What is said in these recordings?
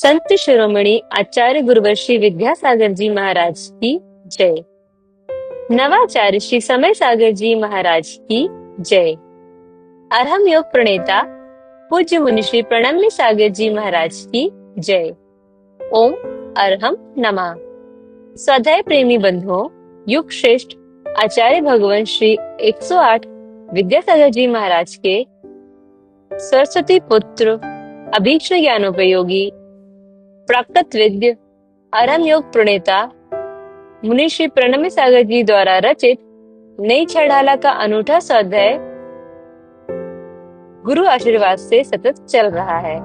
संत शिरोमणि आचार्य गुरुवर श्री विद्यासागर जी महाराज की जय। नवाचार्य श्री समय सागर जी महाराज की जय। अरहम योग प्रणेता पूज्य मुनि श्री प्रणम्य सागर जी महाराज की जय। ओम अरहम नमः। स्वाध्याय प्रेमी बंधुओं, युग श्रेष्ठ आचार्य भगवान श्री 108 विद्यासागर जी महाराज के सरस्वती पुत्र अभीक्ष्ण ज्ञानोपयोगी प्राकृत विद्य अरहम योग प्रणेता मुनि श्री प्रणम्य सागर जी द्वारा रचित नई छड़ाला का अनूठा स्वाध्याय गुरु आशीर्वाद से सतत चल रहा है।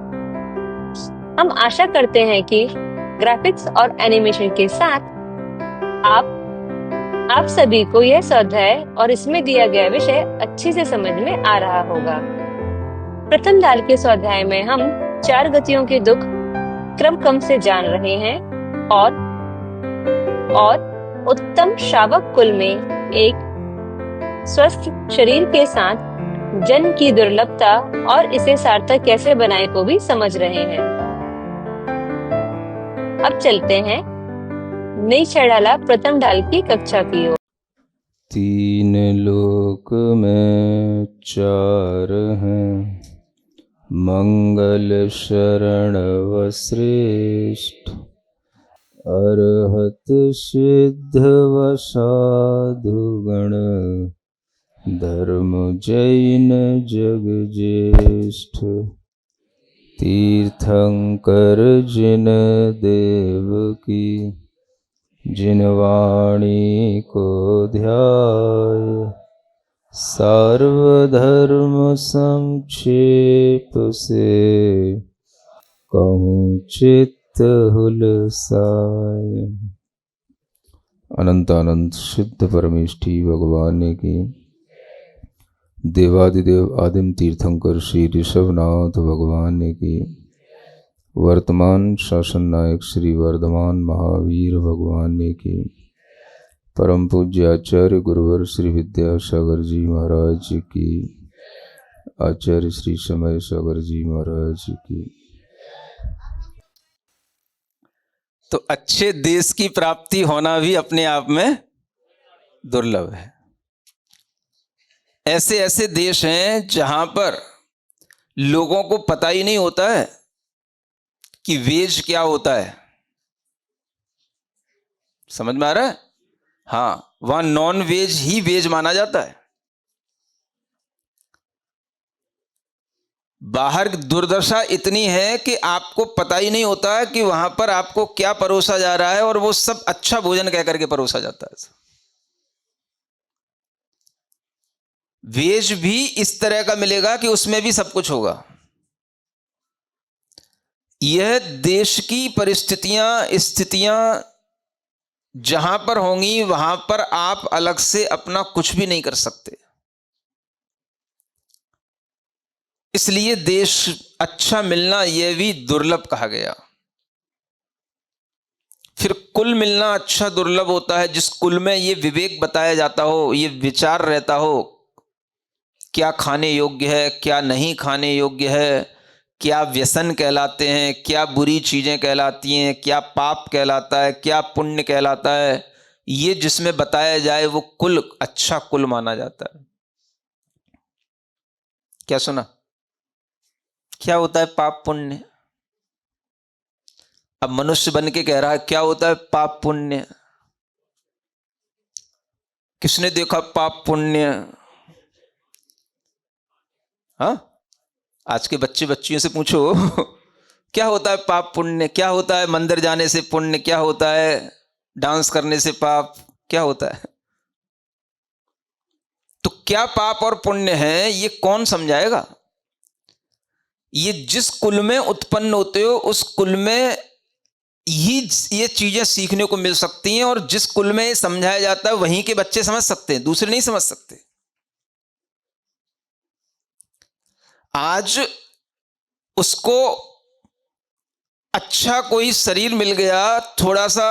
हम आशा करते हैं कि ग्राफिक्स और एनिमेशन के साथ आप सभी को यह स्वाध्याय और इसमें दिया गया विषय अच्छे से समझ में आ रहा होगा। प्रथम दाल के स्वाध्याय में हम 4 गतियों के दुख क्रम से जान रहे हैं और उत्तम श्रावक कुल में एक स्वस्थ शरीर के साथ जन्म की दुर्लभता और इसे सार्थक कैसे बनाए को भी समझ रहे हैं। अब चलते हैं नई छड़ाला प्रथम ढाल की कक्षा की ओर। 3 लोक में 4 हैं, मंगल शरण व श्रेष्ठ, अरहत सिद्ध व साधुगण, धर्म जैन जग ज्येष्ठ। तीर्थंकर जिन देव की, जिन वाणी को ध्याय, सर्वधर्म संक्षेप से, कहूँ चित्त हुलसाय। अनंत अनंत सिद्ध परमेष्ठी भगवान की, देवादिदेव आदिम तीर्थंकर श्री ऋषभनाथ भगवान की, वर्तमान शासन नायक श्री वर्धमान महावीर भगवान की, परम पूज्य आचार्य गुरुवर श्री विद्यासागर जी महाराज की, आचार्य श्री समय सागर जी महाराज की। तो अच्छे देश की प्राप्ति होना भी अपने आप में दुर्लभ है। ऐसे ऐसे देश हैं जहां पर लोगों को पता ही नहीं होता है कि वेज क्या होता है। समझ में आ रहा है? हाँ, वहां नॉन वेज ही वेज माना जाता है। बाहर की दुर्दशा इतनी है कि आपको पता ही नहीं होता है कि वहां पर आपको क्या परोसा जा रहा है, और वो सब अच्छा भोजन कह करके परोसा जाता है। वेज भी इस तरह का मिलेगा कि उसमें भी सब कुछ होगा। यह देश की परिस्थितियां स्थितियां जहां पर होंगी वहां पर आप अलग से अपना कुछ भी नहीं कर सकते। इसलिए देश अच्छा मिलना यह भी दुर्लभ कहा गया। फिर कुल मिलना अच्छा दुर्लभ होता है, जिस कुल में यह विवेक बताया जाता हो, यह विचार रहता हो, क्या खाने योग्य है, क्या नहीं खाने योग्य है, क्या व्यसन कहलाते हैं, क्या बुरी चीजें कहलाती हैं, क्या पाप कहलाता है, क्या पुण्य कहलाता है। ये जिसमें बताया जाए वो कुल अच्छा कुल माना जाता है। क्या सुना? क्या होता है पाप पुण्य? अब मनुष्य बन के कह रहा है क्या होता है पाप पुण्य। किसने देखा पाप पुण्य? हाँ, आज के बच्चे बच्चियों से पूछो क्या होता है पाप पुण्य, क्या होता है मंदिर जाने से पुण्य, क्या होता है डांस करने से पाप, क्या होता है? तो क्या पाप और पुण्य है ये कौन समझाएगा? ये जिस कुल में उत्पन्न होते हो उस कुल में ही ये चीजें सीखने को मिल सकती हैं, और जिस कुल में ये समझाया जाता है वहीं के बच्चे समझ सकते हैं, दूसरे नहीं समझ सकते। आज उसको अच्छा कोई शरीर मिल गया, थोड़ा सा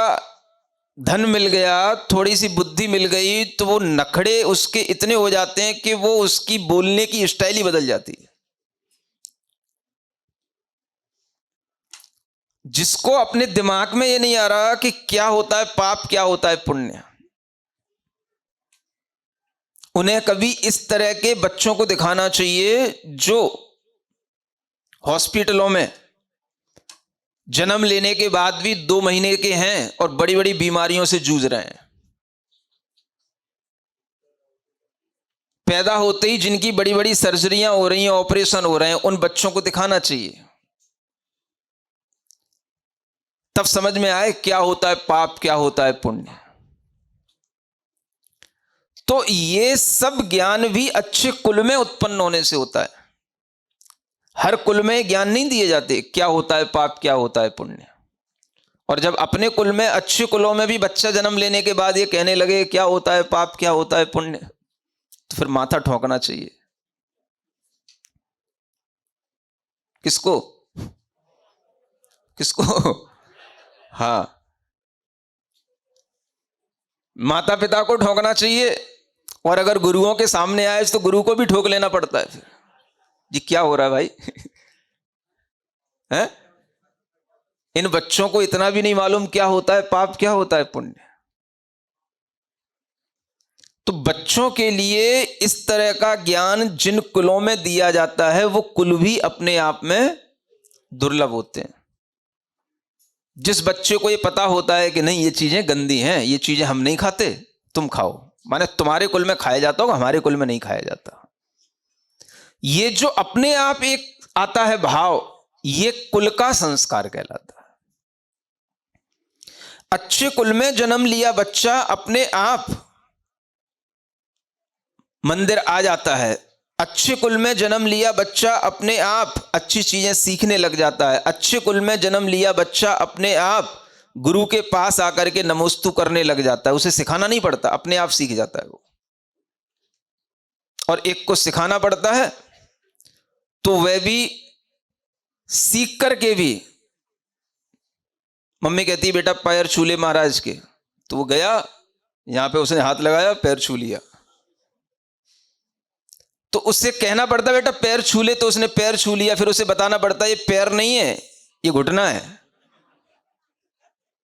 धन मिल गया, थोड़ी सी बुद्धि मिल गई, तो वो नखड़े उसके इतने हो जाते हैं कि वो उसकी बोलने की स्टाइल ही बदल जाती है। जिसको अपने दिमाग में ये नहीं आ रहा कि क्या होता है पाप, क्या होता है पुण्य, उन्हें कभी इस तरह के बच्चों को दिखाना चाहिए जो हॉस्पिटलों में जन्म लेने के बाद भी 2 महीने के हैं और बड़ी बड़ी बीमारियों से जूझ रहे हैं। पैदा होते ही जिनकी बड़ी बड़ी सर्जरियां हो रही हैं, ऑपरेशन हो रहे हैं, उन बच्चों को दिखाना चाहिए, तब समझ में आए क्या होता है पाप, क्या होता है पुण्य। तो ये सब ज्ञान भी अच्छे कुल में उत्पन्न होने से होता है। हर कुल में ज्ञान नहीं दिए जाते क्या होता है पाप, क्या होता है पुण्य। और जब अपने कुल में, अच्छे कुलों में भी बच्चा जन्म लेने के बाद ये कहने लगे क्या होता है पाप, क्या होता है पुण्य, तो फिर माथा ठोंकना चाहिए। किसको किसको? हाँ, माता पिता को ठोकना चाहिए। और अगर गुरुओं के सामने आए तो गुरु को भी ठोक लेना पड़ता है। फिर जी क्या हो रहा है भाई है? इन बच्चों को इतना भी नहीं मालूम क्या होता है पाप, क्या होता है पुण्य। तो बच्चों के लिए इस तरह का ज्ञान जिन कुलों में दिया जाता है वो कुल भी अपने आप में दुर्लभ होते हैं। जिस बच्चे को ये पता होता है कि नहीं ये चीजें गंदी हैं, ये चीजें हम नहीं खाते, तुम खाओ, माने तुम्हारे कुल में खाया जाता होगा, हमारे कुल में नहीं खाया जाता, ये जो अपने आप एक आता है भाव, ये कुल का संस्कार कहलाता है। अच्छे कुल में जन्म लिया बच्चा अपने आप मंदिर आ जाता है। अच्छे कुल में जन्म लिया बच्चा अपने आप अच्छी चीजें सीखने लग जाता है। अच्छे कुल में जन्म लिया बच्चा अपने आप गुरु के पास आकर के नमोस्तु करने लग जाता है। उसे सिखाना नहीं पड़ता, अपने आप सीख जाता है वो। और एक को सिखाना पड़ता है तो वह भी सीख करके भी, मम्मी कहती है बेटा पैर छू ले महाराज के, तो वो गया, यहां पे उसने हाथ लगाया, पैर छू लिया। तो उससे कहना पड़ता बेटा पैर छू ले, तो उसने पैर छू लिया। फिर उसे बताना पड़ता ये पैर नहीं है, ये घुटना है।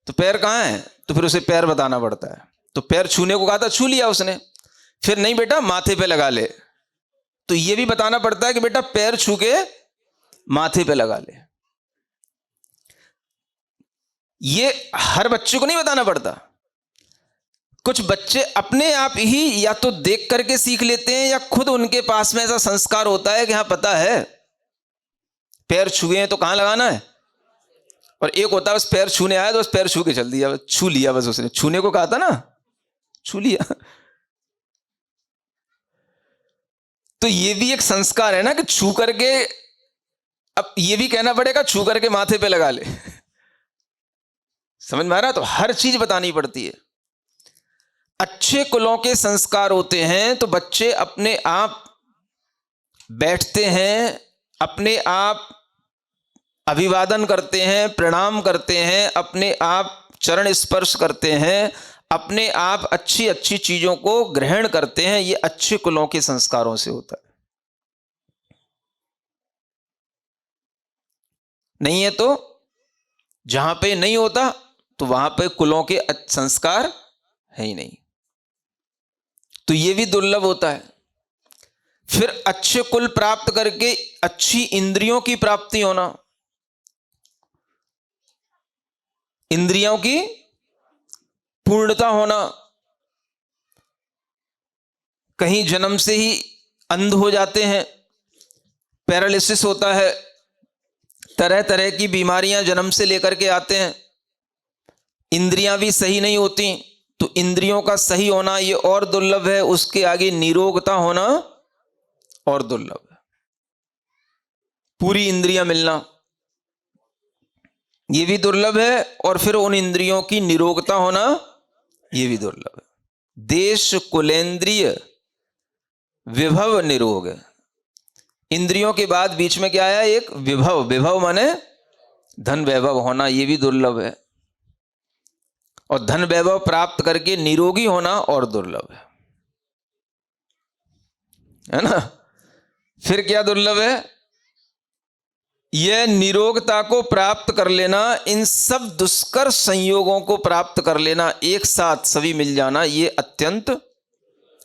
तो पैर कहां है? तो फिर उसे पैर बताना पड़ता है। तो पैर छूने को कहा था, छू लिया उसने। फिर नहीं बेटा माथे पे लगा ले, तो ये भी बताना पड़ता है कि बेटा पैर छू के माथे पे लगा ले। ये हर बच्चे को नहीं बताना पड़ता। कुछ बच्चे अपने आप ही या तो देख करके सीख लेते हैं या खुद उनके पास में ऐसा संस्कार होता है कि हाँ पता है पैर छुए हैं तो कहां लगाना है। और एक होता है बस पैर छूने आया तो बस पैर छू के चल दिया, छू लिया, बस उसने छूने को कहा था ना, छू लिया। तो ये भी एक संस्कार है ना कि छू करके, अब ये भी कहना पड़ेगा छू करके माथे पे लगा ले। समझ में आ रहा? तो हर चीज बतानी पड़ती है। अच्छे कुलों के संस्कार होते हैं तो बच्चे अपने आप बैठते हैं, अपने आप अभिवादन करते हैं, प्रणाम करते हैं, अपने आप चरण स्पर्श करते हैं, अपने आप अच्छी अच्छी चीजों को ग्रहण करते हैं। ये अच्छे कुलों के संस्कारों से होता है। नहीं है तो जहां पे नहीं होता तो वहां पे कुलों के संस्कार है ही नहीं, तो ये भी दुर्लभ होता है। फिर अच्छे कुल प्राप्त करके अच्छी इंद्रियों की प्राप्ति होना, इंद्रियों की पूर्णता होना। कहीं जन्म से ही अंध हो जाते हैं, पैरालिसिस होता है, तरह तरह की बीमारियां जन्म से लेकर के आते हैं। इंद्रियां भी सही नहीं होती, तो इंद्रियों का सही होना ये और दुर्लभ है। उसके आगे निरोगता होना और दुर्लभ है। पूरी इंद्रियां मिलना ये भी दुर्लभ है, और फिर उन इंद्रियों की निरोगता होना ये भी दुर्लभ है। देश कुलेंद्रिय विभव निरोग। इंद्रियों के बाद बीच में क्या आया? एक विभव। विभव माने धन वैभव होना, ये भी दुर्लभ है। और धन वैभव प्राप्त करके निरोगी होना और दुर्लभ है ना? फिर क्या दुर्लभ है? यह निरोगता को प्राप्त कर लेना, इन सब दुष्कर संयोगों को प्राप्त कर लेना, एक साथ सभी मिल जाना, ये अत्यंत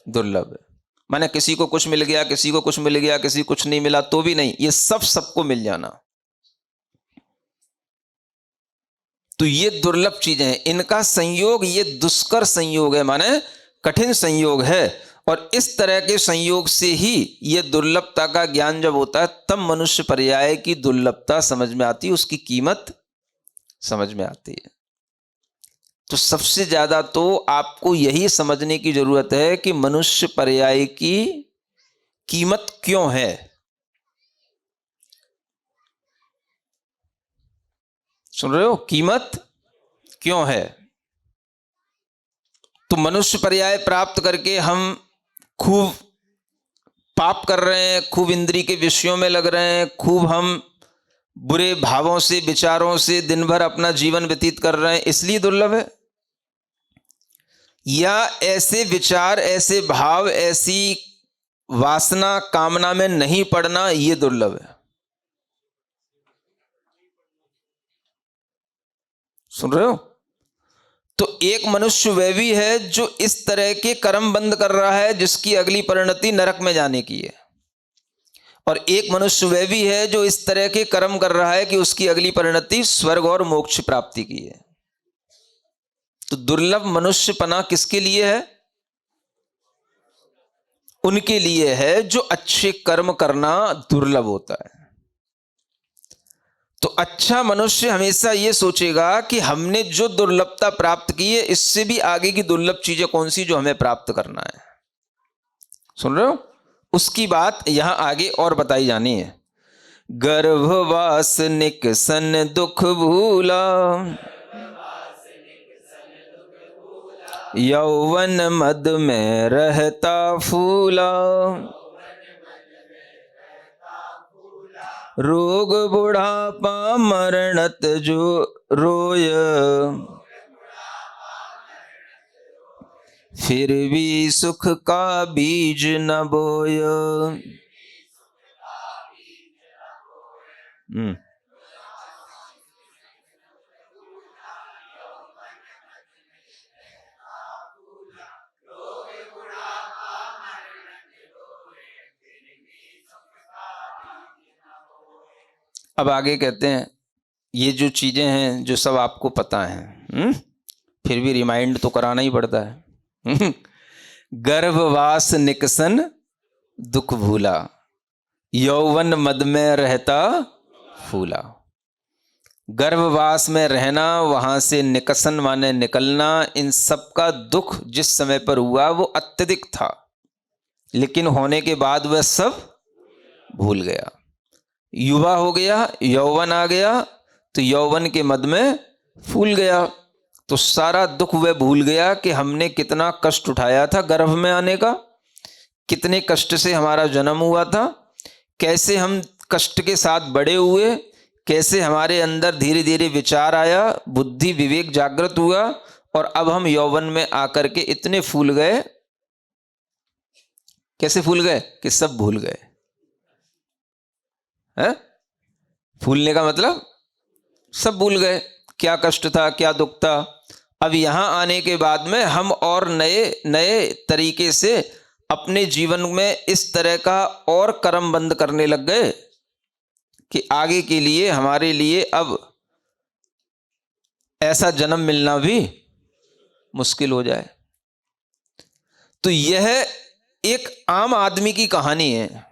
दुर्लभ है। माने किसी को कुछ मिल गया, किसी को कुछ मिल गया, किसी कुछ नहीं मिला तो भी नहीं, ये सब सबको मिल जाना, तो ये दुर्लभ चीजें हैं। इनका संयोग ये दुष्कर संयोग है, माने कठिन संयोग है। और इस तरह के संयोग से ही ये दुर्लभता का ज्ञान जब होता है, तब मनुष्य पर्याय की दुर्लभता समझ में आती है, उसकी कीमत समझ में आती है। तो सबसे ज्यादा तो आपको यही समझने की जरूरत है कि मनुष्य पर्याय की कीमत क्यों है। सुन रहे हो, कीमत क्यों है। तो मनुष्य पर्याय प्राप्त करके हम खूब पाप कर रहे हैं, खूब इंद्रिय के विषयों में लग रहे हैं, खूब हम बुरे भावों से, विचारों से दिन भर अपना जीवन व्यतीत कर रहे हैं, इसलिए दुर्लभ है। या ऐसे विचार, ऐसे भाव, ऐसी वासना, कामना में नहीं पड़ना, यह दुर्लभ है। सुन रहे हो। तो एक मनुष्य वह भी है जो इस तरह के कर्म बंद कर रहा है जिसकी अगली परिणति नरक में जाने की है, और एक मनुष्य वह भी है जो इस तरह के कर्म कर रहा है कि उसकी अगली परिणति स्वर्ग और मोक्ष प्राप्ति की है। तो दुर्लभ मनुष्यपना किसके लिए है? उनके लिए है जो अच्छे कर्म करना दुर्लभ होता है। तो अच्छा मनुष्य हमेशा यह सोचेगा कि हमने जो दुर्लभता प्राप्त की है, इससे भी आगे की दुर्लभ चीजें कौन सी जो हमें प्राप्त करना है। सुन रहे हो, उसकी बात यहां आगे और बताई जानी है। गर्भवास निकसन दुख भूला, यौवन मद में रहता फूला, रोग बुढ़ापा मरणत जो रोय, फिर भी सुख का बीज न बोय। अब आगे कहते हैं, ये जो चीजें हैं जो सब आपको पता हैं, फिर भी रिमाइंड तो कराना ही पड़ता है। गर्भवास निकसन दुख भूला, यौवन मद में रहता फूला। गर्भवास में रहना, वहां से निकसन माने निकलना, इन सब का दुख जिस समय पर हुआ वो अत्यधिक था, लेकिन होने के बाद वह सब भूल गया। युवा हो गया, यौवन आ गया, तो यौवन के मद में फूल गया, तो सारा दुख वह भूल गया कि हमने कितना कष्ट उठाया था गर्भ में आने का, कितने कष्ट से हमारा जन्म हुआ था, कैसे हम कष्ट के साथ बड़े हुए, कैसे हमारे अंदर धीरे धीरे विचार आया, बुद्धि विवेक जागृत हुआ, और अब हम यौवन में आकर के इतने फूल गए। कैसे फूल गए कि सब भूल गए। है फूलने का मतलब सब भूल गए, क्या कष्ट था, क्या दुख था। अब यहां आने के बाद में हम और नए नए तरीके से अपने जीवन में इस तरह का और कर्म बंद करने लग गए कि आगे के लिए हमारे लिए अब ऐसा जन्म मिलना भी मुश्किल हो जाए। तो यह एक आम आदमी की कहानी है,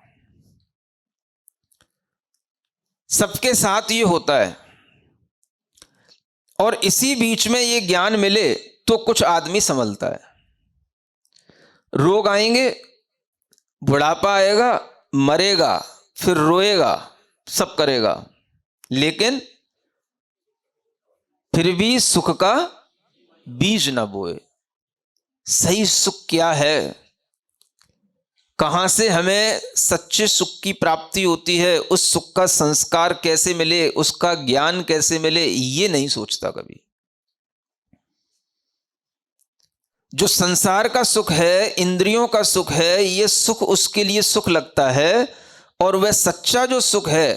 सबके साथ ये होता है। और इसी बीच में ये ज्ञान मिले तो कुछ आदमी संभलता है। रोग आएंगे, बुढ़ापा आएगा, मरेगा, फिर रोएगा, सब करेगा, लेकिन फिर भी सुख का बीज न बोए। सही सुख क्या है, कहां से हमें सच्चे सुख की प्राप्ति होती है, उस सुख का संस्कार कैसे मिले, उसका ज्ञान कैसे मिले, ये नहीं सोचता कभी। जो संसार का सुख है, इंद्रियों का सुख है, ये सुख उसके लिए सुख लगता है, और वह सच्चा जो सुख है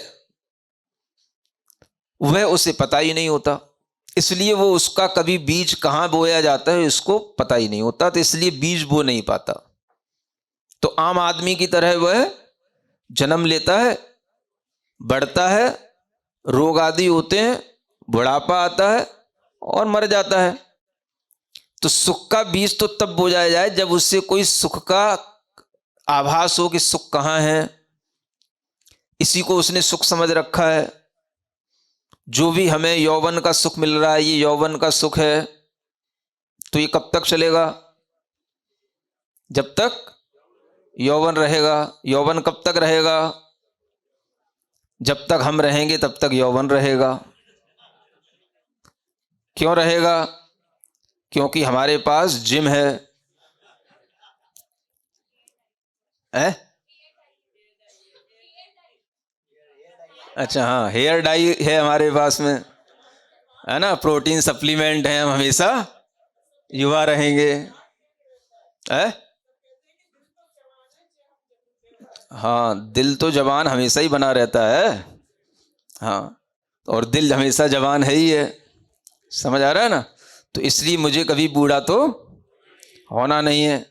वह उसे पता ही नहीं होता, इसलिए वो उसका कभी बीज कहाँ बोया जाता है इसको पता ही नहीं होता, तो इसलिए बीज बो नहीं पाता। तो आम आदमी की तरह वह जन्म लेता है, बढ़ता है, रोग आदि होते हैं, बुढ़ापा आता है और मर जाता है। तो सुख का बीज तो तब बोया जाए जब उससे कोई सुख का आभास हो कि सुख कहाँ है, इसी को उसने सुख समझ रखा है। जो भी हमें यौवन का सुख मिल रहा है ये यौवन का सुख है, तो ये कब तक चलेगा? जब तक यौवन रहेगा। यौवन कब तक रहेगा? जब तक हम रहेंगे तब तक यौवन रहेगा। क्यों रहेगा? क्योंकि हमारे पास जिम है, अच्छा हाँ, हेयर डाई है हमारे पास में, है ना, प्रोटीन सप्लीमेंट है, हम हमेशा युवा रहेंगे। है हाँ, दिल तो जवान हमेशा ही बना रहता है। हाँ, और दिल हमेशा जवान है ही है, समझ आ रहा है ना। तो इसलिए मुझे कभी बूढ़ा तो होना नहीं है।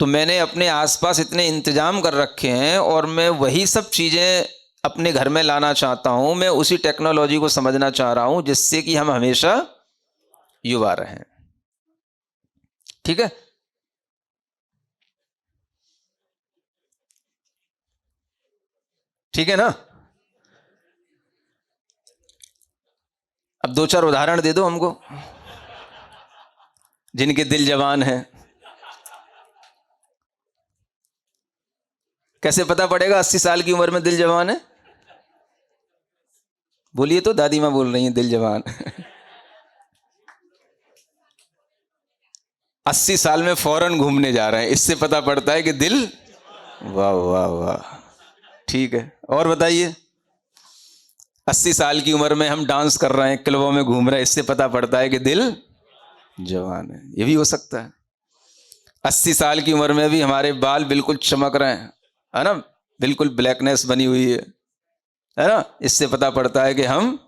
तो मैंने अपने आसपास इतने इंतजाम कर रखे हैं और मैं वही सब चीज़ें अपने घर में लाना चाहता हूँ। मैं उसी टेक्नोलॉजी को समझना चाह रहा हूँ जिससे कि हम हमेशा युवा रहें। ठीक है, ठीक है ना। अब दो चार उदाहरण दे दो हमको जिनके दिल जवान है। कैसे पता पड़ेगा 80 साल की उम्र में दिल जवान है? बोलिए तो, दादी माँ बोल रही हैं दिल जवान 80 साल में फौरन घूमने जा रहे हैं, इससे पता पड़ता है कि दिल, वाह वाह वाह, ठीक है। और बताइए, 80 साल की उम्र में हम डांस कर रहे हैं, क्लबों में घूम रहे हैं, इससे पता पड़ता है कि दिल जवान है। ये भी हो सकता है। 80 साल की उम्र में भी हमारे बाल बिल्कुल चमक रहे हैं, है ना, बिल्कुल ब्लैकनेस बनी हुई है ना, इससे पता पड़ता है कि हम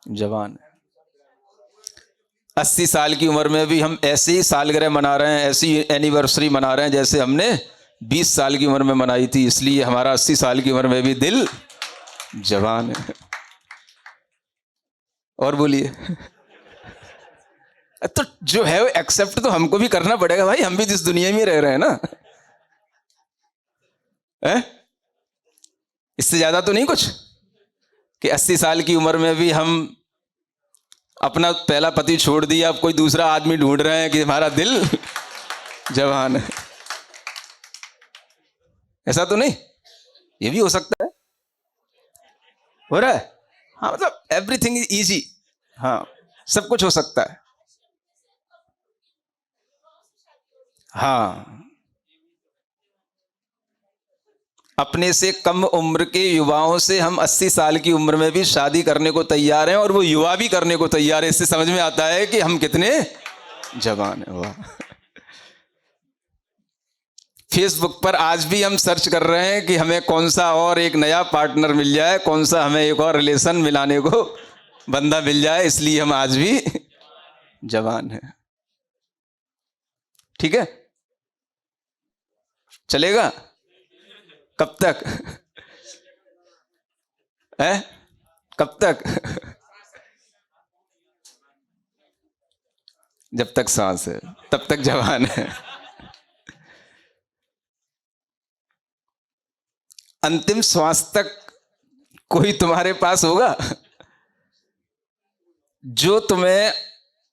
जवान हैं। 80 साल की उम्र में भी हम ऐसी ही सालगिरह मना रहे हैं, ऐसी एनिवर्सरी मना रहे हैं जैसे हमने 20 साल की उम्र में मनाई थी, इसलिए हमारा 80 साल की उम्र में भी दिल जवान है। और बोलिए तो जो है वो एक्सेप्ट तो हमको भी करना पड़ेगा भाई, हम भी इस दुनिया में रह रहे हैं ना, इससे ज्यादा तो नहीं कुछ कि 80 साल की उम्र में भी हम अपना पहला पति छोड़ दिया, अब कोई दूसरा आदमी ढूंढ रहे हैं कि हमारा दिल जवान है। ऐसा तो नहीं, ये भी हो सकता है, हो रहा है। हाँ, मतलब एवरीथिंग इज इजी, हाँ, सब कुछ हो सकता है। हाँ, अपने से कम उम्र के युवाओं से हम 80 साल की उम्र में भी शादी करने को तैयार हैं और वो युवा भी करने को तैयार है। इससे समझ में आता है कि हम कितने जवान हैं। वाह। फेसबुक पर आज भी हम सर्च कर रहे हैं कि हमें कौन सा और एक नया पार्टनर मिल जाए, कौन सा हमें एक और रिलेशन मिलाने को बंदा मिल जाए, इसलिए हम आज भी जवान हैं। ठीक है, चलेगा? कब तक है? कब तक? जब तक सांस है तब तक जवान है। अंतिम श्वास तक कोई तुम्हारे पास होगा जो तुम्हें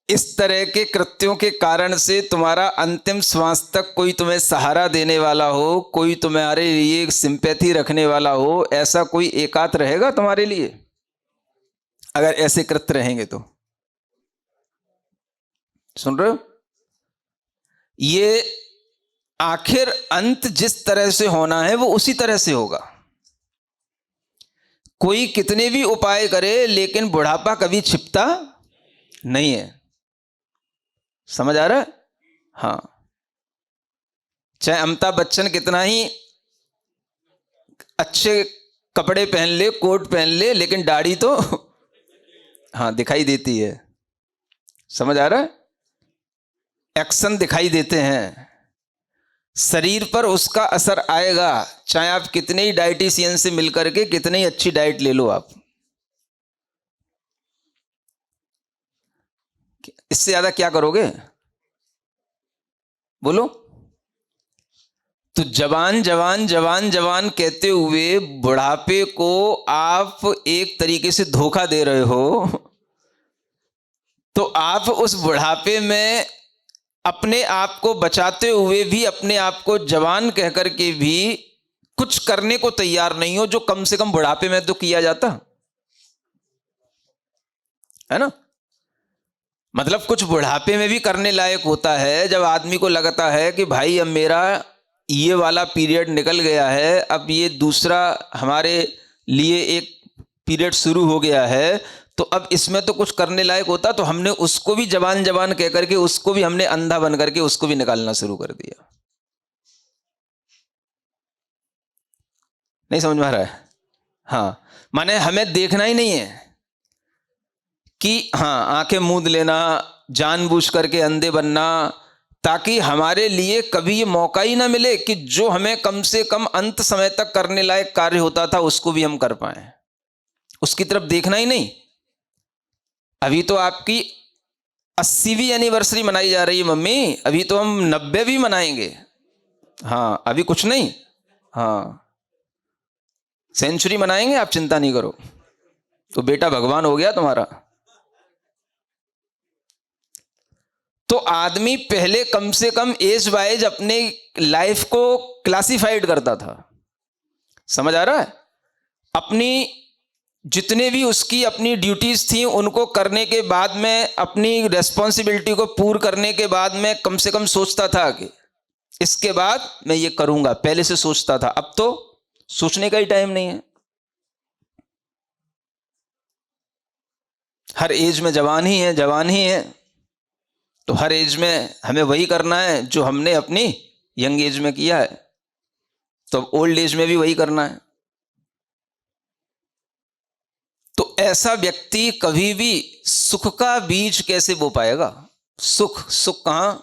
इस तरह के कृत्यों के कारण से तुम्हारा अंतिम श्वास तक कोई तुम्हें सहारा देने वाला हो, कोई तुम्हारे लिए सिंपैथी रखने वाला हो, ऐसा कोई एकांत रहेगा तुम्हारे लिए? अगर ऐसे कृत्य रहेंगे तो, सुन रहे हो? ये आखिर अंत जिस तरह से होना है वो उसी तरह से होगा। कोई कितने भी उपाय करे लेकिन बुढ़ापा कभी छिपता नहीं है। समझ आ रहा है? हाँ, चाहे अमिताभ बच्चन कितना ही अच्छे कपड़े पहन ले, कोट पहन ले, लेकिन दाढ़ी तो हाँ दिखाई देती है, समझ आ रहा है? एक्शन दिखाई देते हैं, शरीर पर उसका असर आएगा, चाहे आप कितने ही डाइटिशियन से मिलकर के कितनी अच्छी डाइट ले लो आप, इससे ज्यादा क्या करोगे? बोलो। तो जवान जवान जवान जवान कहते हुए बुढ़ापे को आप एक तरीके से धोखा दे रहे हो। तो आप उस बुढ़ापे में अपने आप को बचाते हुए भी अपने आप को जवान कह करके भी कुछ करने को तैयार नहीं हो, जो कम से कम बुढ़ापे में तो किया जाता है ना। मतलब कुछ बुढ़ापे में भी करने लायक होता है, जब आदमी को लगता है कि भाई अब मेरा ये वाला पीरियड निकल गया है, अब ये दूसरा हमारे लिए एक पीरियड शुरू हो गया है, तो अब इसमें तो कुछ करने लायक होता, तो हमने उसको भी जवान जवान कह करके उसको भी हमने अंधा बन करके उसको भी निकालना शुरू कर दिया। नहीं समझ में आ रहा है? हाँ, माने हमें देखना ही नहीं है कि हाँ आंखें मूंद लेना, जानबूझ करके अंधे बनना, ताकि हमारे लिए कभी ये मौका ही ना मिले कि जो हमें कम से कम अंत समय तक करने लायक कार्य होता था उसको भी हम कर पाए। उसकी तरफ देखना ही नहीं। अभी तो आपकी 80वीं एनिवर्सरी मनाई जा रही है मम्मी, अभी तो हम 90 भी मनाएंगे। हाँ अभी कुछ नहीं, हाँ सेंचुरी मनाएंगे, आप चिंता नहीं करो। तो बेटा भगवान हो गया तुम्हारा। तो आदमी पहले कम से कम एज वाइज अपने लाइफ को क्लासिफाइड करता था, समझ आ रहा है? अपनी जितने भी उसकी अपनी ड्यूटीज थी उनको करने के बाद में, अपनी रेस्पॉन्सिबिलिटी को पूर्ण करने के बाद में कम से कम सोचता था कि इसके बाद मैं ये करूंगा, पहले से सोचता था। अब तो सोचने का ही टाइम नहीं है। हर एज में जवान ही है, जवान ही है, तो हर एज में हमें वही करना है जो हमने अपनी यंग एज में किया है, तो ओल्ड एज में भी वही करना है। तो ऐसा व्यक्ति कभी भी सुख का बीज कैसे बो पाएगा? सुख, सुख कहां?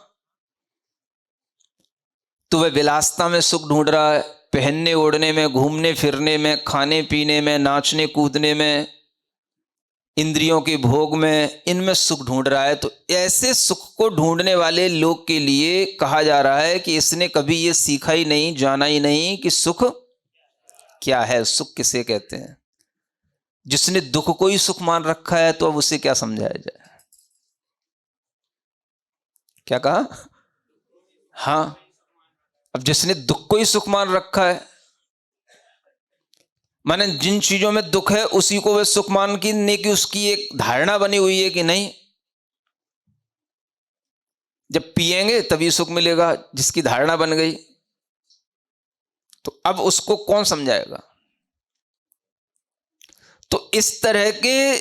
तो वह विलासिता में सुख ढूंढ रहा है, पहनने ओढ़ने में, घूमने फिरने में, खाने पीने में, नाचने कूदने में, इंद्रियों के भोग में, इनमें सुख ढूंढ रहा है। तो ऐसे सुख को ढूंढने वाले लोग के लिए कहा जा रहा है कि इसने कभी ये सीखा ही नहीं, जाना ही नहीं कि सुख क्या है, सुख किसे कहते हैं। जिसने दुख को ही सुख मान रखा है तो अब उसे क्या समझाया जाए? क्या कहा? हाँ, अब जिसने दुख को ही सुख मान रखा है, माने जिन चीजों में दुख है उसी को वे सुख मान की उसकी एक धारणा बनी हुई है कि नहीं, जब पिएंगे तभी सुख मिलेगा, जिसकी धारणा बन गई, तो अब उसको कौन समझाएगा? तो इस तरह के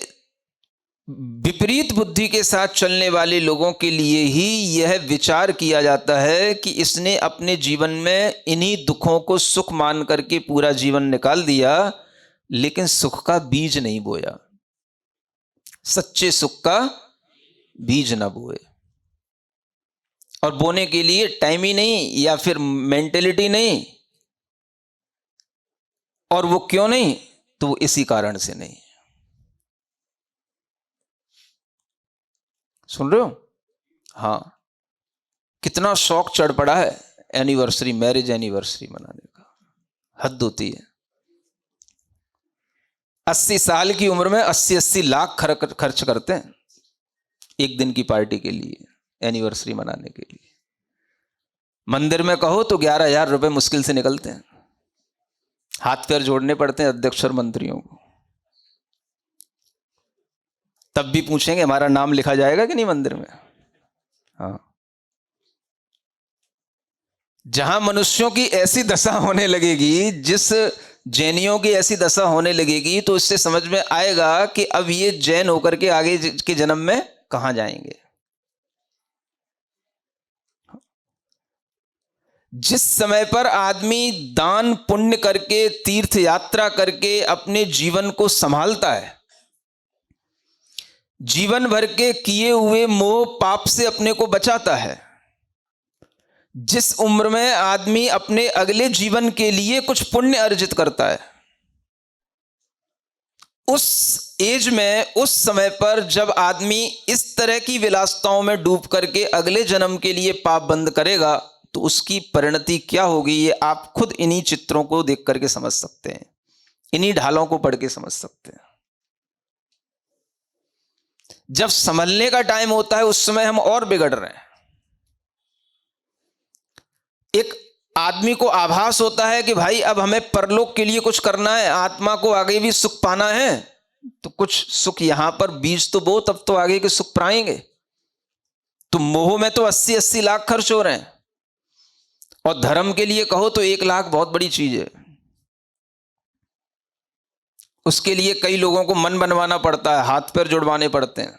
विपरीत बुद्धि के साथ चलने वाले लोगों के लिए ही यह विचार किया जाता है कि इसने अपने जीवन में इन्हीं दुखों को सुख मान करके पूरा जीवन निकाल दिया, लेकिन सुख का बीज नहीं बोया, सच्चे सुख का बीज ना बोए। और बोने के लिए टाइम ही नहीं या फिर मेंटेलिटी नहीं। और वो क्यों नहीं? तो वो इसी कारण से नहीं। सुन रहे हो? हाँ, कितना शौक चढ़ पड़ा है एनिवर्सरी, मैरिज एनिवर्सरी मनाने का, हद होती है। 80 साल की उम्र में 80-80 लाख खर्च करते हैं एक दिन की पार्टी के लिए, एनिवर्सरी मनाने के लिए। मंदिर में कहो तो 11,000 रुपए मुश्किल से निकलते हैं, हाथ पैर जोड़ने पड़ते हैं अध्यक्ष और मंत्रियों को। तब भी पूछेंगे हमारा नाम लिखा जाएगा कि नहीं मंदिर में? हाँ, जहां मनुष्यों की ऐसी दशा होने लगेगी, जिस जैनियों की ऐसी दशा होने लगेगी, तो इससे समझ में आएगा कि अब ये जैन होकर के आगे के जन्म में कहां जाएंगे। जिस समय पर आदमी दान पुण्य करके, तीर्थ यात्रा करके अपने जीवन को संभालता है, जीवन भर के किए हुए मोह पाप से अपने को बचाता है। जिस उम्र में आदमी अपने अगले जीवन के लिए कुछ पुण्य अर्जित करता है, उस एज में, उस समय पर जब आदमी इस तरह की विलासिताओं में डूब करके अगले जन्म के लिए पाप बंद करेगा, तो उसकी परिणति क्या होगी, ये आप खुद इन्हीं चित्रों को देख करके समझ सकते हैं, इन्हीं ढालों को पढ़ के समझ सकते हैं। जब संभलने का टाइम होता है, उस समय हम और बिगड़ रहे हैं। एक आदमी को आभास होता है कि भाई अब हमें परलोक के लिए कुछ करना है, आत्मा को आगे भी सुख पाना है, तो कुछ सुख यहां पर बीज तो बो, तब तो आगे के सुख पाएंगे। तो मोह में तो 80-80 लाख खर्च हो रहे हैं, और धर्म के लिए कहो तो 1 लाख बहुत बड़ी चीज है। उसके लिए कई लोगों को मन बनवाना पड़ता है, हाथ पैर जुड़वाने पड़ते हैं,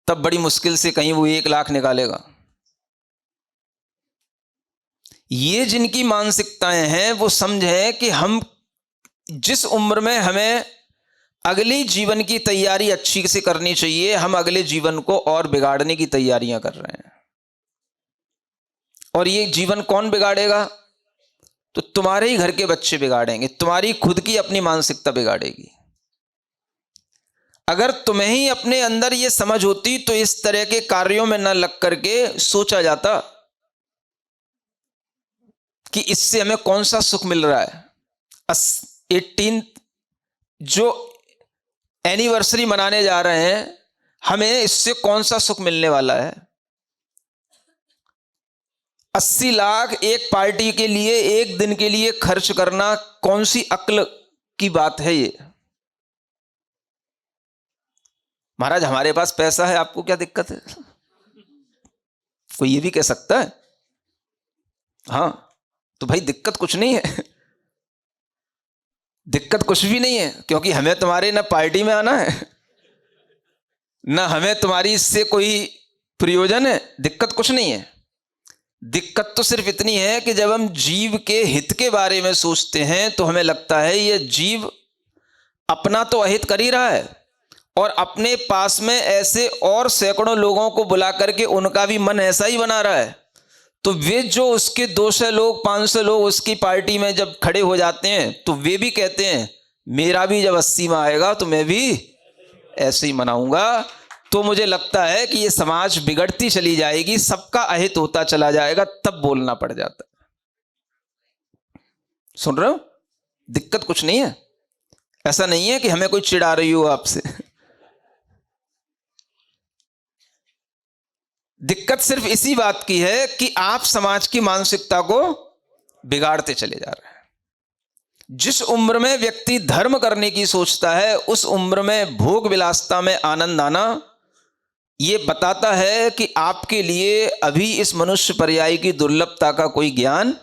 तब बड़ी मुश्किल से कहीं वो 1 लाख निकालेगा। ये जिनकी मानसिकताएं हैं वो समझें कि हम जिस उम्र में हमें अगली जीवन की तैयारी अच्छी से करनी चाहिए, हम अगले जीवन को और बिगाड़ने की तैयारियां कर रहे हैं। और ये जीवन कौन बिगाड़ेगा? तो तुम्हारे ही घर के बच्चे बिगाड़ेंगे, तुम्हारी खुद की अपनी मानसिकता बिगाड़ेगी। अगर तुम्हें ही अपने अंदर ये समझ होती तो इस तरह के कार्यों में न लग करके सोचा जाता कि इससे हमें कौन सा सुख मिल रहा है। 18 जो एनिवर्सरी मनाने जा रहे हैं, हमें इससे कौन सा सुख मिलने वाला है। 80 लाख एक पार्टी के लिए, एक दिन के लिए खर्च करना कौन सी अक्ल की बात है ये? महाराज हमारे पास पैसा है, आपको क्या दिक्कत है? कोई ये भी कह सकता है? हाँ, तो भाई दिक्कत कुछ नहीं है, दिक्कत कुछ भी नहीं है, क्योंकि हमें तुम्हारे ना पार्टी में आना है, ना हमें तुम्हारी इससे कोई प्रयोजन है। दिक्कत कुछ नहीं है। दिक्कत तो सिर्फ इतनी है कि जब हम जीव के हित के बारे में सोचते हैं तो हमें लगता है ये जीव अपना तो अहित कर ही रहा है, और अपने पास में ऐसे और सैकड़ों लोगों को बुला करके उनका भी मन ऐसा ही बना रहा है। तो वे जो उसके 200 लोग 500 लोग उसकी पार्टी में जब खड़े हो जाते हैं, तो वे भी कहते हैं मेरा भी जब 80 में आएगा तो मैं भी ऐसे ही मनाऊंगा। तो मुझे लगता है कि ये समाज बिगड़ती चली जाएगी, सबका अहित होता चला जाएगा, तब बोलना पड़ जाता है। सुन रहे हो? दिक्कत कुछ नहीं है। ऐसा नहीं है कि हमें कोई चिढ़ा रही हो आपसे। दिक्कत सिर्फ इसी बात की है कि आप समाज की मानसिकता को बिगाड़ते चले जा रहे हैं। जिस उम्र में व्यक्ति धर्म करने की सोचता है, उस उम्र में भोग विलासिता में आनंद आना ये बताता है कि आपके लिए अभी इस मनुष्य पर्याय की दुर्लभता का कोई ज्ञान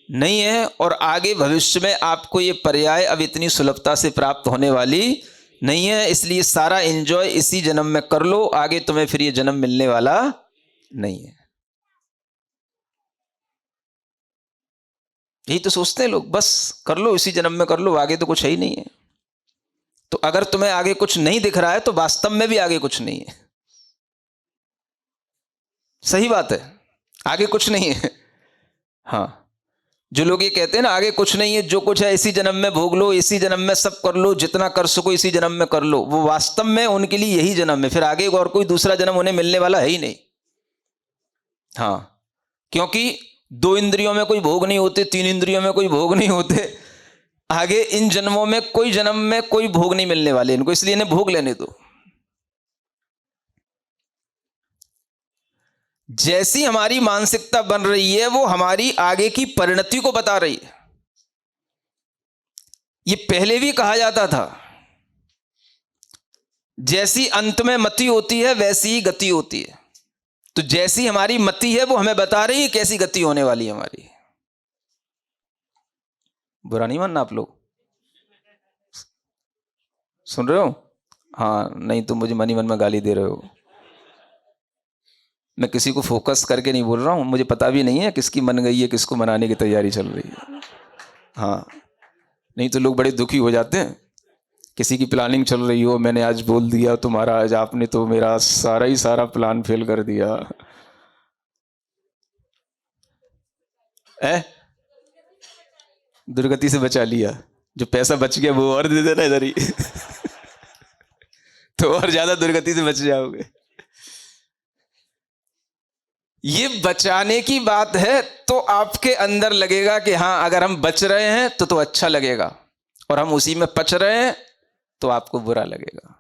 नहीं है, और आगे भविष्य में आपको ये पर्याय अब इतनी सुलभता से प्राप्त होने वाली नहीं है। इसलिए सारा एंजॉय इसी जन्म में कर लो, आगे तुम्हें फिर ये जन्म मिलने वाला नहीं है। यही तो सोचते हैं लोग, बस कर लो इसी जन्म में कर लो, आगे तो कुछ है ही नहीं है। तो अगर तुम्हें आगे कुछ नहीं दिख रहा है तो वास्तव में भी आगे कुछ नहीं है। सही बात है, आगे कुछ नहीं है। हाँ, जो लोग ये कहते हैं ना आगे कुछ नहीं है, जो कुछ है इसी जन्म में भोग लो, इसी जन्म में सब कर लो, जितना कर सको इसी जन्म में कर लो, वो वास्तव में उनके लिए यही जन्म है, फिर आगे और कोई दूसरा जन्म उन्हें मिलने वाला है ही नहीं। हाँ, क्योंकि 2 इंद्रियों में कोई भोग नहीं होते, 3 इंद्रियों में कोई भोग नहीं होते, आगे इन जन्मों में कोई जन्म में कोई भोग नहीं मिलने वाले इनको, इसलिए इन्हें भोग लेने दो। जैसी हमारी मानसिकता बन रही है वो हमारी आगे की परिणति को बता रही है। ये पहले भी कहा जाता था, जैसी अंत में मति होती है वैसी ही गति होती है। तो जैसी हमारी मति है वो हमें बता रही है कैसी गति होने वाली है हमारी। बुरा नहीं मानना आप लोग, सुन रहे हो? हाँ, नहीं तो मुझे मन ही मन में गाली दे रहे हो। मैं किसी को फोकस करके नहीं बोल रहा हूं, मुझे पता भी नहीं है किसकी मन गई है, किसको मनाने की तैयारी चल रही है। हाँ, नहीं तो लोग बड़े दुखी हो जाते हैं किसी की प्लानिंग चल रही हो, मैंने आज बोल दिया तो महाराज आपने तो मेरा सारा ही सारा प्लान फेल कर दिया। दुर्गति से बचा लिया, जो पैसा बच गया वो और दे देना इधर ही तो और ज्यादा दुर्गति से बच जाओगे। ये बचाने की बात है, तो आपके अंदर लगेगा कि हाँ अगर हम बच रहे हैं तो अच्छा लगेगा, और हम उसी में पच रहे हैं तो आपको बुरा लगेगा।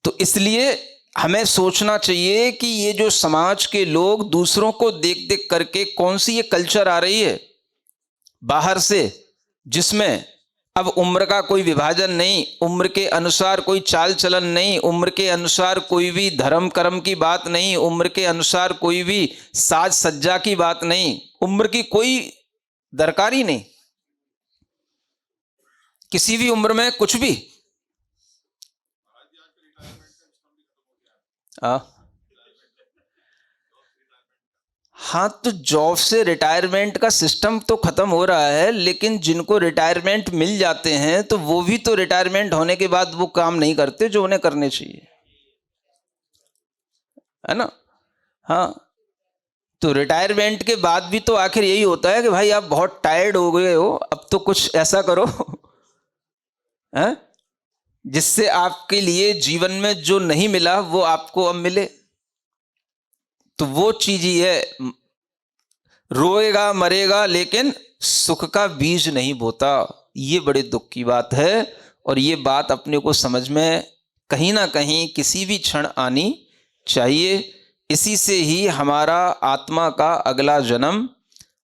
तो इसलिए हमें सोचना चाहिए कि ये जो समाज के लोग दूसरों को देख देख करके कौन सी ये कल्चर आ रही है बाहर से, जिसमें अब उम्र का कोई विभाजन नहीं, उम्र के अनुसार कोई चाल चलन नहीं, उम्र के अनुसार कोई भी धर्म कर्म की बात नहीं, उम्र के अनुसार कोई भी साज सज्जा की बात नहीं, उम्र की कोई दरकार ही नहीं, किसी भी उम्र में कुछ भी। हाँ, तो जॉब से रिटायरमेंट का सिस्टम तो खत्म हो रहा है, लेकिन जिनको रिटायरमेंट मिल जाते हैं तो वो भी तो रिटायरमेंट होने के बाद वो काम नहीं करते जो उन्हें करने चाहिए, है ना। हाँ, तो रिटायरमेंट के बाद भी तो आखिर यही होता है कि भाई आप बहुत टायर्ड हो गए हो, अब तो कुछ ऐसा करो है जिससे आपके लिए जीवन में जो नहीं मिला वो आपको अब मिले। तो वो चीज ही है, रोएगा मरेगा लेकिन सुख का बीज नहीं बोता। ये बड़े दुख की बात है, और ये बात अपने को समझ में कहीं ना कहीं किसी भी क्षण आनी चाहिए। इसी से ही हमारा आत्मा का अगला जन्म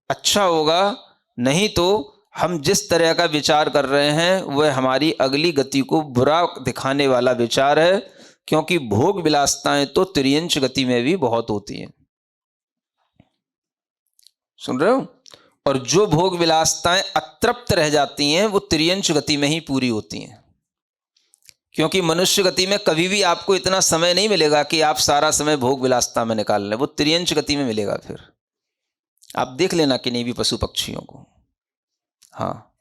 अच्छा होगा, नहीं तो हम जिस तरह का विचार कर रहे हैं वह हमारी अगली गति को बुरा दिखाने वाला विचार है, क्योंकि भोग विलासताएं तो तिर्यंच गति में भी बहुत होती हैं। सुन रहे हो? और जो भोग विलासताएं अतृप्त रह जाती हैं वो तिर्यंच गति में ही पूरी होती हैं, क्योंकि मनुष्य गति में कभी भी आपको इतना समय नहीं मिलेगा कि आप सारा समय भोग विलासता में निकाल लें, वो तिर्यंच गति में मिलेगा। फिर आप देख लेना कि नहीं भी पशु पक्षियों को, हाँ,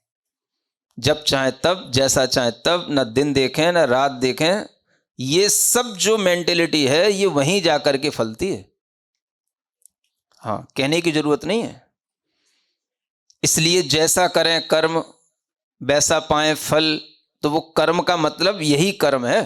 जब चाहे तब, जैसा चाहे तब, न दिन देखें न रात देखें, ये सब जो मेंटेलिटी है ये वहीं जाकर के फलती है। हाँ, कहने की जरूरत नहीं है। इसलिए जैसा करें कर्म वैसा पाएं फल, तो वो कर्म का मतलब यही कर्म है।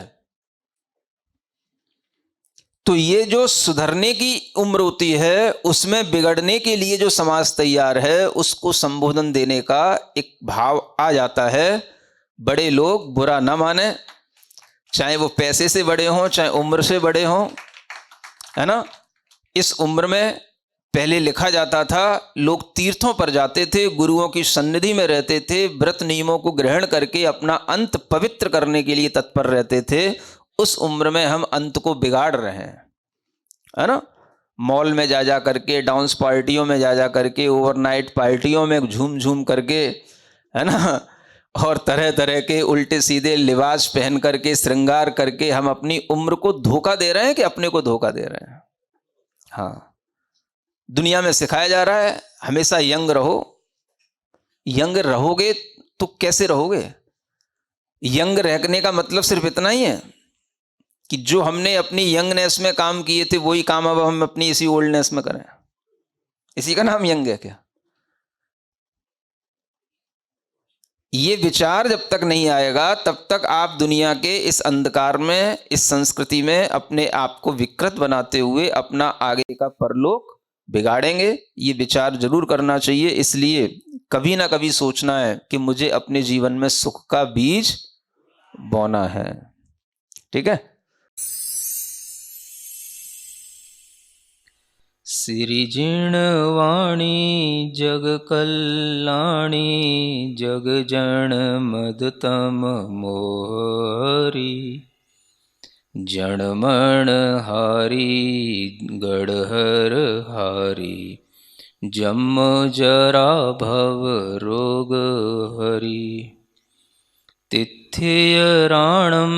तो ये जो सुधरने की उम्र होती है उसमें बिगड़ने के लिए जो समाज तैयार है उसको संबोधन देने का एक भाव आ जाता है। बड़े लोग बुरा ना माने, चाहे वो पैसे से बड़े हों चाहे उम्र से बड़े हों, है ना। इस उम्र में पहले लिखा जाता था, लोग तीर्थों पर जाते थे, गुरुओं की सन्निधि में रहते थे, व्रत नियमों को ग्रहण करके अपना अंत पवित्र करने के लिए तत्पर रहते थे। उस उम्र में हम अंत को बिगाड़ रहे हैं, है ना। मॉल में जा करके, डांस पार्टियों में जा करके, ओवरनाइट पार्टियों में झूम झूम करके, है ना, और तरह तरह के उल्टे सीधे लिबास पहन करके, श्रृंगार करके हम अपनी उम्र को धोखा दे रहे हैं कि अपने को धोखा दे रहे हैं। हाँ, दुनिया में सिखाया जा रहा है हमेशा यंग रहो। यंग रहोगे तो कैसे रहोगे? यंग रहने का मतलब सिर्फ इतना ही है कि जो हमने अपनी यंगनेस में काम किए थे वही काम अब हम अपनी इसी ओल्डनेस में करें, इसी का नाम यंग है क्या? ये विचार जब तक नहीं आएगा तब तक आप दुनिया के इस अंधकार में, इस संस्कृति में अपने आप को विकृत बनाते हुए अपना आगे का परलोक बिगाड़ेंगे। ये विचार जरूर करना चाहिए। इसलिए कभी ना कभी सोचना है कि मुझे अपने जीवन में सुख का बीज बोना है। ठीक है। सिरिजिणवाणी जग कल्याणी जग जन मदतम मोहरी जणमण हारी गढ़हर हारी जम जरा भव रोग हरि तिथ्य राणम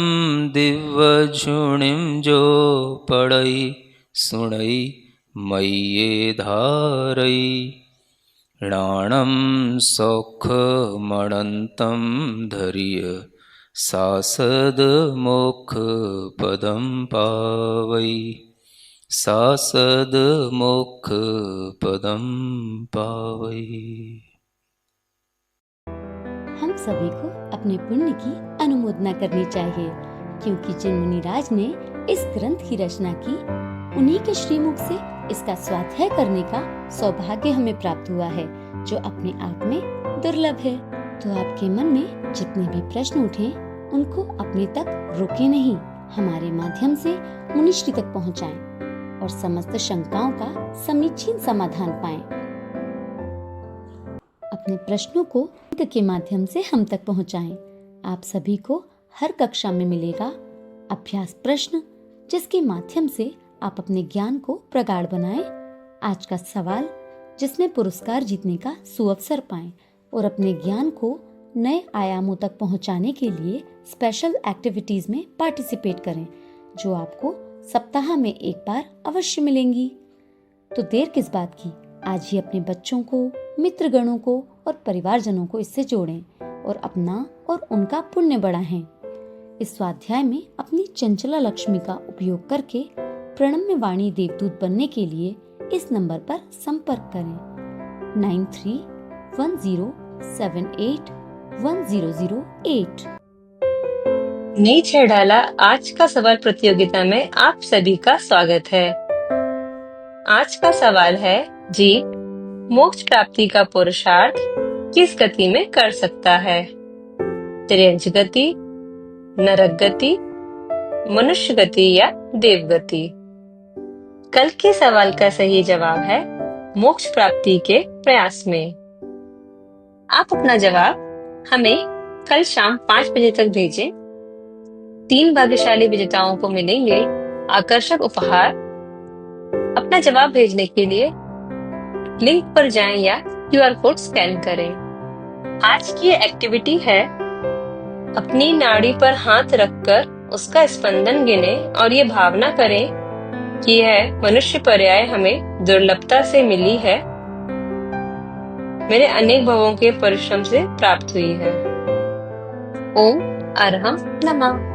दिव्य झुणिम जो पढ़ई सुणई मय्ये धारई राणम सौख मणंतम धरिय सासद मोक्ष पदम पावै सासद मोक्ष पदम पावै। हम सभी को अपने पुण्य की अनुमोदना करनी चाहिए, क्योंकि जिन मुनिराज ने इस ग्रंथ की रचना की, उन्हीं के श्रीमुख से इसका स्वाध्याय करने का सौभाग्य हमें प्राप्त हुआ है, जो अपने आप में दुर्लभ है। तो आपके मन में जितने भी प्रश्न उठे, उनको अपने तक रोके नहीं, हमारे माध्यम से मुनिश्री तक पहुंचाएं और समस्त शंकाओं का समीचीन समाधान पाएं। अपने प्रश्नों को के माध्यम से हम तक पहुंचाएं। आप सभी को हर कक्षा में मिलेगा अभ्यास प्रश्न, जिसके माध्यम से आप अपने ज्ञान को प्रगाढ़ बनाएं। आज का सवाल, जिसमें पुरस्कार जीतने का सुअवसर पाएं और अपने ज्ञान को नए आयामों तक पहुंचाने के लिए स्पेशल एक्टिविटीज में पार्टिसिपेट करें, जो आपको सप्ताह में एक बार अवश्य मिलेंगी। तो देर किस बात की, आज ही अपने बच्चों को, मित्रगणों को और परिवारजनों को इससे जोड़ें और अपना और उनका पुण्य बढ़ाएं। इस स्वाध्याय में अपनी चंचला लक्ष्मी का उपयोग करके प्रणम्य वाणी देवदूत बनने के लिए इस नंबर पर संपर्क करें 9310781008। नई छेड़ाला आज का सवाल प्रतियोगिता में आप सभी का स्वागत है। आज का सवाल है, जीव मोक्ष प्राप्ति का पुरुषार्थ किस गति में कर सकता है? त्रियंच गति, नरक गति, मनुष्य गति या देव गति? कल के सवाल का सही जवाब है मोक्ष प्राप्ति के प्रयास में। आप अपना जवाब हमें कल शाम 5 बजे तक भेजें। 3 भाग्यशाली विजेताओं को मिलेंगे आकर्षक उपहार। अपना जवाब भेजने के लिए लिंक पर जाएं या QR कोड स्कैन करें। आज की एक्टिविटी है, अपनी नाड़ी पर हाथ रखकर उसका स्पंदन गिने और ये भावना करें कि यह मनुष्य पर्याय हमें दुर्लभता से मिली है, मेरे अनेक भवों के परिश्रम से प्राप्त हुई है। ओम अरहम नमः।